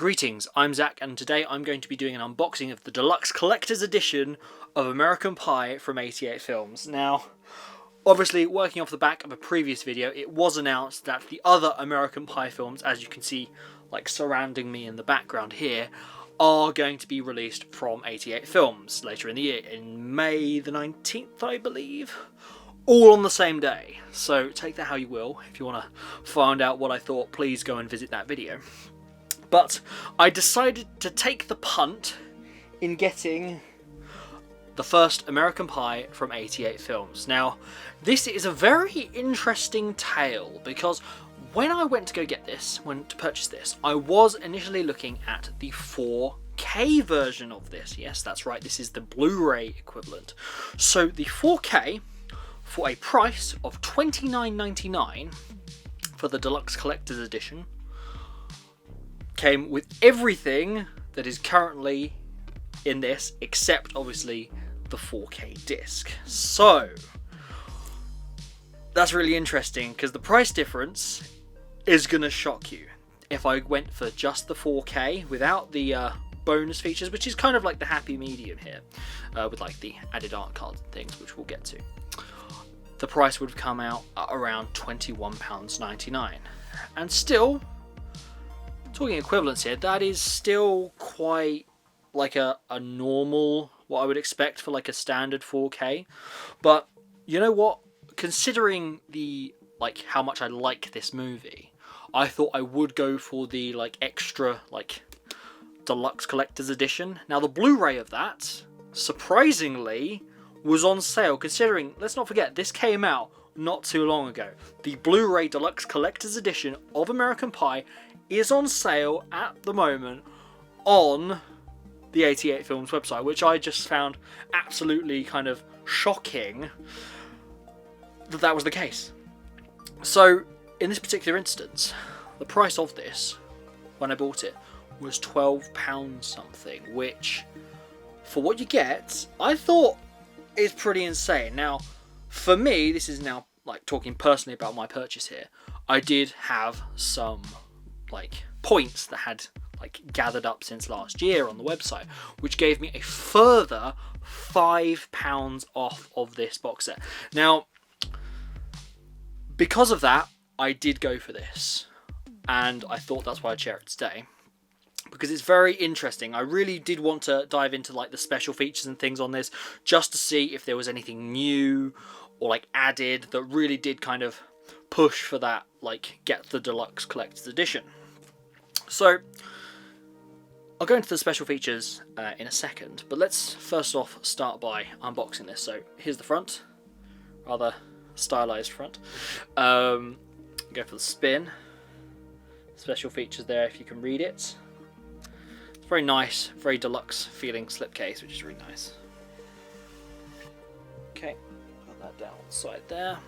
Greetings, I'm Zak, and today I'm going to be doing an unboxing of the Deluxe Collector's Edition of American Pie from 88 Films. Now, obviously, working off the back of a previous video, it was announced that the other American Pie films, as you can see, like surrounding me in the background here, are going to be released from 88 Films later in the year, in May the 19th, I believe. All on the same day. So take that how you will. If you want to find out what I thought, please go and visit that video. But I decided to take the punt in getting the first American Pie from 88 Films. Now, this is a very interesting tale because when I went to purchase this, I was initially looking at the 4K version of this. Yes, that's right, this is the Blu-ray equivalent. So the 4K, for a price of $29.99 for the Deluxe Collector's Edition, came with everything that is currently in this, except obviously the 4K disc. So that's really interesting because the price difference is going to shock you. If I went for just the 4K without the bonus features, which is kind of like the happy medium here, with like the added art cards and things, which we'll get to, the price would have come out at around £21.99. And still, talking equivalents here, that is still quite like a normal, what I would expect for like a standard 4K. But you know what? Considering the how much I like this movie, I thought I would go for the extra Deluxe Collector's Edition. Now the Blu-ray of that, surprisingly, was on sale, considering, let's not forget, this came out not too long ago. The Blu-ray Deluxe Collector's Edition of American Pie is on sale at the moment on the 88 Films website, which I just found absolutely kind of shocking that that was the case. So, in this particular instance, the price of this, when I bought it, was £12 something, which, for what you get, I thought is pretty insane. Now, for me, this is now talking personally about my purchase here. I did have some points that had gathered up since last year on the website, which gave me a further £5 off of this box set. Now, because of that, I did go for this, and I thought that's why I'd share it today, because it's very interesting. I really did want to dive into the special features and things on this, just to see if there was anything new or added that really did kind of push for that get the Deluxe Collector's Edition. So I'll go into the special features in a second, but let's first off start by unboxing this. So here's the front, rather stylized front. Go for the spin. Special features there if you can read it. Very nice, very deluxe feeling slipcase, which is really nice. Okay, put that down on the side there.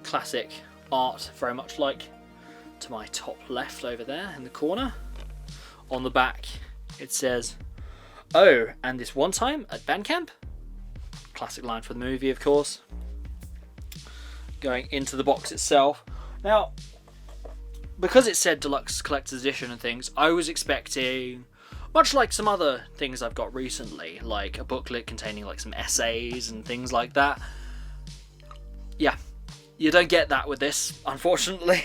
Classic art, very much like to my top left over there in the corner. On the back it says, "Oh, and this one time at band camp." Classic line for the movie, of course. Going into the box itself. Now, because it said Deluxe Collector's Edition and things, I was expecting, much like some other things I've got recently, like a booklet containing some essays and things like that. Yeah, you don't get that with this, unfortunately.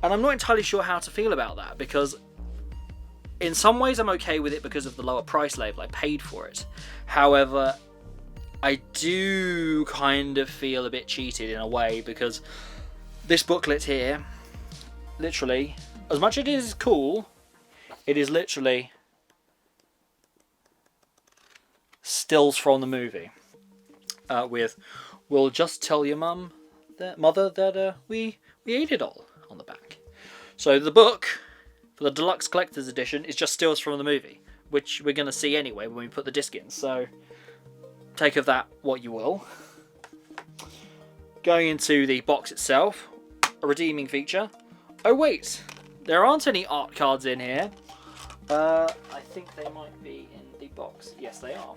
And I'm not entirely sure how to feel about that, because in some ways I'm okay with it because of the lower price label. I paid for it. However, I do kind of feel a bit cheated in a way, because this booklet here, literally, as much as it is cool, it is literally stills from the movie. With, "We'll just tell your mother that we ate it all" on the back. So the book for the Deluxe Collector's Edition is just stills from the movie, which we're going to see anyway when we put the disc in. So take of that what you will. Going into the box itself, a redeeming feature. Oh wait, there aren't any art cards in here. I think they might be in the box. Yes, they are.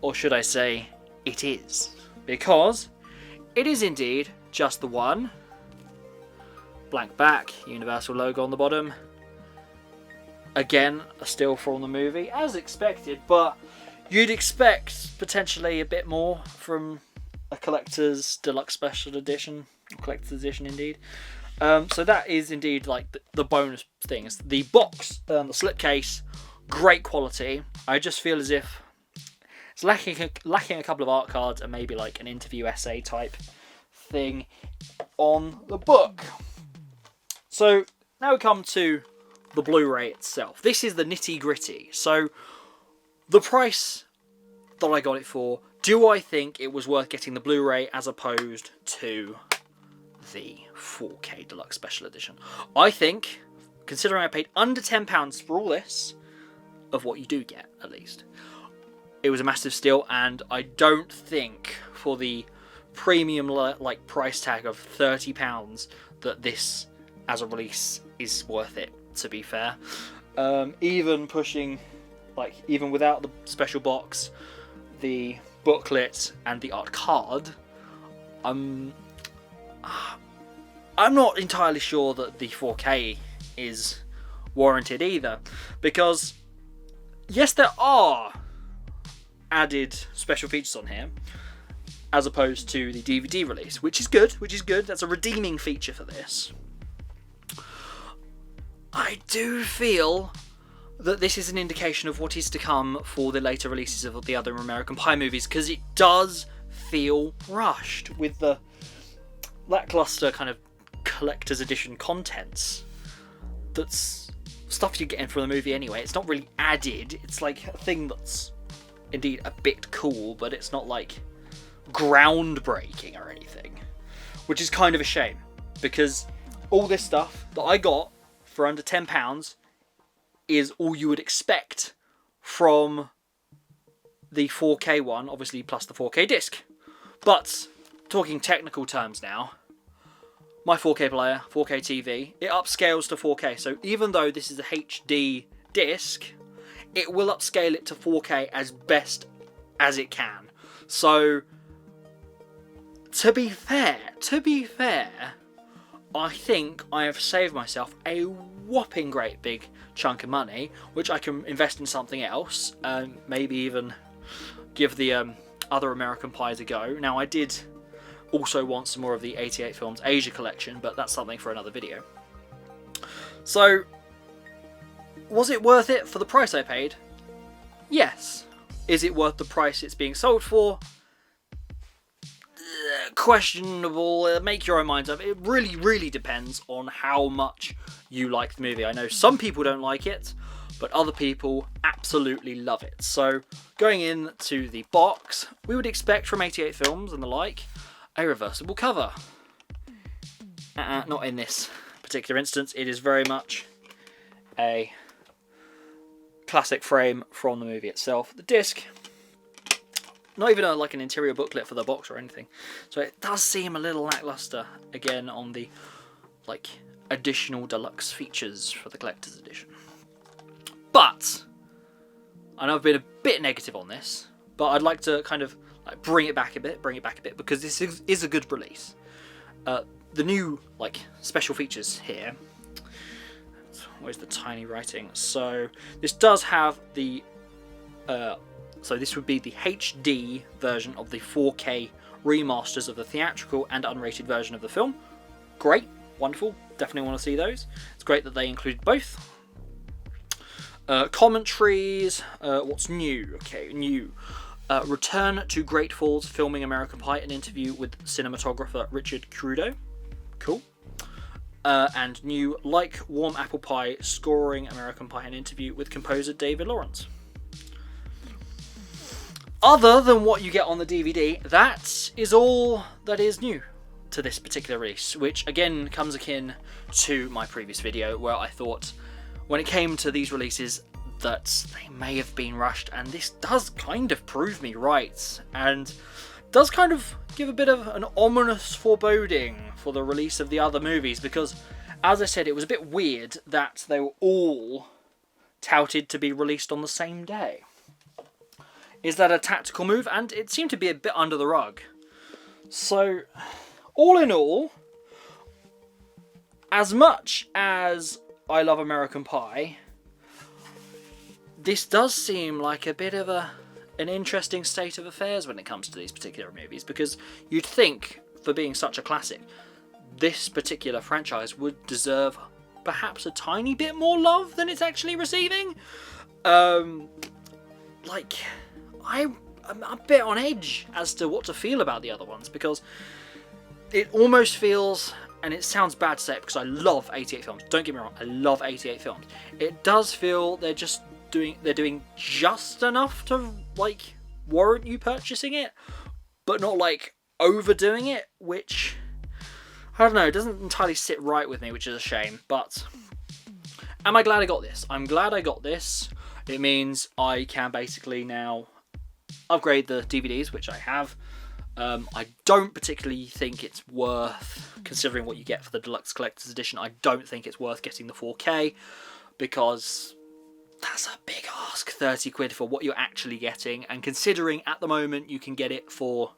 Or should I say, it is. Because it is indeed just the one, blank back, Universal logo on the bottom. Again, a still from the movie, as expected, but you'd expect potentially a bit more from a collector's deluxe special edition, or collector's edition indeed. So that is indeed like the bonus things. The box, the slipcase, great quality. I just feel as if it's lacking a couple of art cards and maybe like an interview essay type thing on the book. So now we come to the Blu-ray itself. This is the nitty gritty. So the price that I got it for, do I think it was worth getting the Blu-ray as opposed to the 4K Deluxe Special Edition? I think, considering I paid under £10 for all this, of what you do get at least, it was a massive steal, and I don't think for the premium like price tag of £30 that this as a release is worth it, to be fair. Even pushing, like, even without the special box, the booklet and the art card, I'm not entirely sure that the 4K is warranted either, because yes, there are added special features on here as opposed to the DVD release, which is good. That's a redeeming feature for this. I do feel that this is an indication of what is to come for the later releases of the other American Pie movies, because it does feel rushed with the lackluster kind of collector's edition contents. That's stuff you're getting from the movie anyway. It's not really added. It's like a thing that's indeed a bit cool, but it's not like groundbreaking or anything, which is kind of a shame, because all this stuff that I got for under £10 is all you would expect from the 4K one, obviously plus the 4K disc. But talking technical terms now, my 4K player, 4K TV, it upscales to 4K. So even though this is a HD disc, it will upscale it to 4K as best as it can. So to be fair, I think I have saved myself a whopping great big chunk of money, which I can invest in something else, and maybe even give the other American Pies a go. Now, I did also want some more of the 88 Films Asia collection, but that's something for another video. So, was it worth it for the price I paid? Yes. Is it worth the price it's being sold for? Questionable. Make your own minds up. It really depends on how much you like the movie. I know some people don't like it, but other people absolutely love it. So going into the box, we would expect from 88 Films and the like a reversible cover. Not in this particular instance. It is very much a classic frame from the movie itself. The disc, not even like an interior booklet for the box or anything. So it does seem a little lackluster, again, on the like additional deluxe features for the collector's edition. But I know I've been a bit negative on this, but I'd like to kind of like bring it back a bit, because this is a good release. The new like special features here. Where's the tiny writing? So this does have the so this would be the HD version of the 4K remasters of the theatrical and unrated version of the film. Great, wonderful, definitely want to see those. It's great that they include both. Commentaries, what's new? Okay, new. Return to Great Falls filming American Pie, an interview with cinematographer Richard Crudo. Cool. And new Like Warm Apple Pie scoring American Pie, an interview with composer David Lawrence. Other than what you get on the DVD, that is all that is new to this particular release, which again comes akin to my previous video where I thought when it came to these releases that they may have been rushed, and this does kind of prove me right, and does kind of give a bit of an ominous foreboding for the release of the other movies, because as I said, it was a bit weird that they were all touted to be released on the same day. Is that a tactical move? And it seemed to be a bit under the rug. So, all in all, as much as I love American Pie, this does seem like a bit of an interesting state of affairs when it comes to these particular movies, because you'd think, for being such a classic, this particular franchise would deserve perhaps a tiny bit more love than it's actually receiving. Like, I'm a bit on edge as to what to feel about the other ones, because it almost feels, and it sounds bad to say it because I love 88 films, don't get me wrong, I love 88 films. It does feel they're doing just enough to, like, warrant you purchasing it, but not, like, overdoing it, which, I don't know, it doesn't entirely sit right with me, which is a shame. But am I glad I got this? I'm glad I got this. It means I can basically now upgrade the DVDs, which I have. I don't particularly think it's worth, considering what you get for the Deluxe Collector's Edition, I don't think it's worth getting the 4K, because that's a big ask, 30 quid for what you're actually getting, and considering at the moment you can get it for,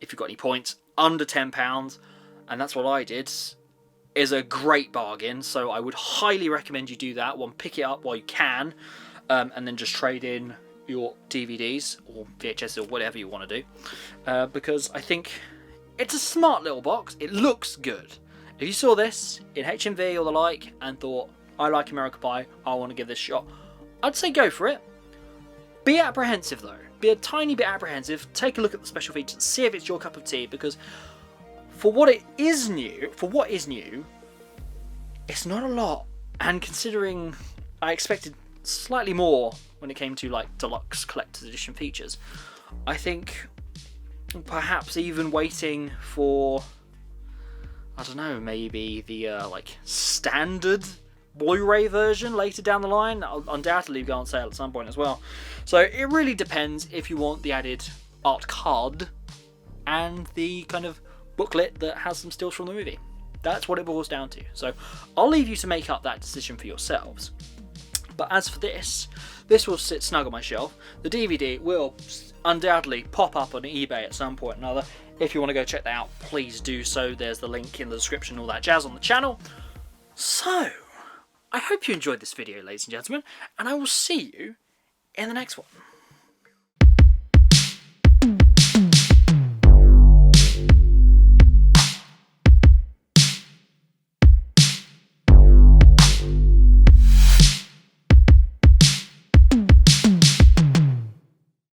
if you've got any points, under £10, and that's what I did, is a great bargain. So I would highly recommend you do that. One, pick it up while you can, and then just trade in your DVDs or VHS or whatever you want to do, because I think it's a smart little box. It looks good. If you saw this in HMV or the like and thought, I like American Pie, I want to give this a shot, I'd say go for it. Be apprehensive though. Be a tiny bit apprehensive. Take a look at the special features, see if it's your cup of tea, because for what is new, it's not a lot. And considering I expected slightly more when it came to, like, Deluxe Collector's Edition features, I think perhaps even waiting for, I don't know, maybe the like standard Blu-ray version later down the line, I'll undoubtedly go on sale at some point as well. So it really depends if you want the added art card and the kind of booklet that has some stills from the movie. That's what it boils down to. So I'll leave you to make up that decision for yourselves. But as for this will sit snug on my shelf. The DVD will undoubtedly pop up on eBay at some point or another. If you want to go check that out, please do so. There's the link in the description, all that jazz on the channel. So, I hope you enjoyed this video, ladies and gentlemen, and I will see you in the next one.